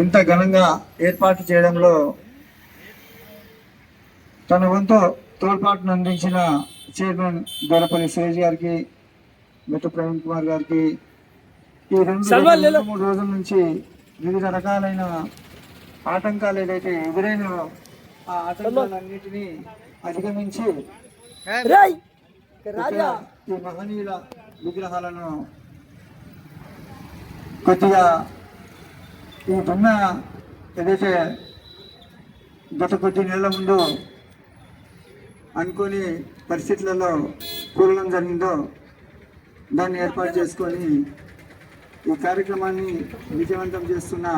ఇంత ఘనంగా ఏర్పాటు చేయడంలో తన వంతు తోడ్పాటును అందించిన చైర్మన్ దొరపల్లి సురేష్ గారికి, మెట్టు ప్రవీణ్ కుమార్ గారికి, ఈ 2-3 రోజుల నుంచి వివిధ రకాలైన ఆటంకాలు ఏదైతే ఎదురైనా ఆ ఆటంకాలన్నిటినీ అధిగమించి ఈ మహనీయుల విగ్రహాలను కొద్దిగా ఈ దున్న ఏదైతే గత కొద్ది నెలల ముందు అనుకోని పరిస్థితులలో కూలడం జరిగిందో దాన్ని ఏర్పాటు చేసుకొని ఈ కార్యక్రమాన్ని విజయవంతం చేస్తున్న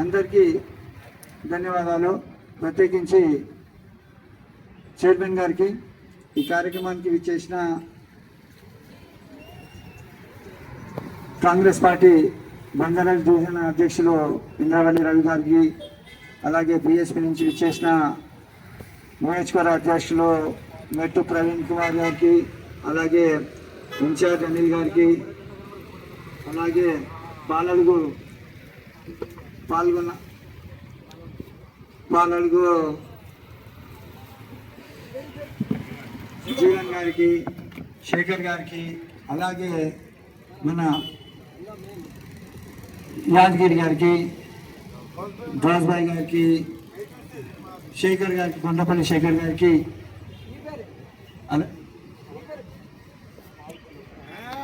అందరికీ ధన్యవాదాలు. ప్రత్యేకించి చైర్మన్ గారికి, ఈ కార్యక్రమానికి విచ్చేసిన కాంగ్రెస్ పార్టీ బంగారాజ్ డివిజన్ అధ్యక్షులు ఇంద్రావళి రవి గారికి, అలాగే బీఎస్పీ నుంచి విచ్చేసిన నియోజకవర్గ అధ్యక్షులు మెట్టు ప్రవీణ్ కుమార్ గారికి, అలాగే ఇన్ఛార్జ్ అనిల్ గారికి, అలాగే పాలడుగు జీవన్ గారికి, శేఖర్ గారికి, అలాగే మన యాదగిరి గారికి, రాజ్బాయ్ గారికి, శేఖర్ గారికి, కొండపల్లి శేఖర్ గారికి,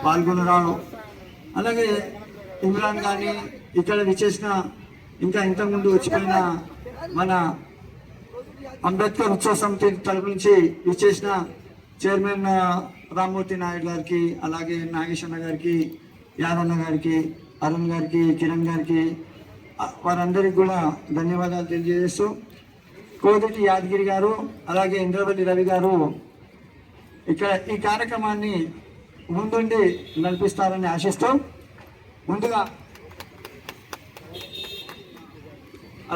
పాల్గొనరావు, అలాగే ఇమ్రాన్ గారిని, ఇక్కడ విచ్చేసిన ఇంకా ఇంతకుముందు వచ్చిపోయిన మన అంబేద్కర్ ఉత్సవ సమితి తరపు నుంచి విచ్చేసిన చైర్మన్ రామ్మూర్తి నాయుడు గారికి, అలాగే నాగేశ్వర గారికి, యాదన్న గారికి, అరుణ్ గారికి, కిరణ్ గారికి, వారందరికీ కూడా ధన్యవాదాలు తెలియజేస్తూ, కోదిటి యాదగిరి గారు, అలాగే ఇంద్రవల్లి రవి గారు ఇక్కడ ఈ కార్యక్రమాన్ని ముందుండి నడిపిస్తారని ఆశిస్తూ, ముందుగా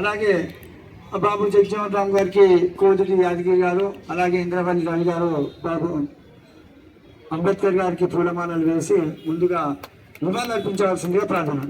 అలాగే బాబు జగజీవన్ రామ్ గారికి, కోదిటి యాదగిరి గారు, అలాగే ఇంద్రవల్లి రవి గారు బాబు అంబేద్కర్ గారికి పూలమాలలు వేసి ముందుగా నివాళులు అర్పించవలసిందిగా ప్రార్థన.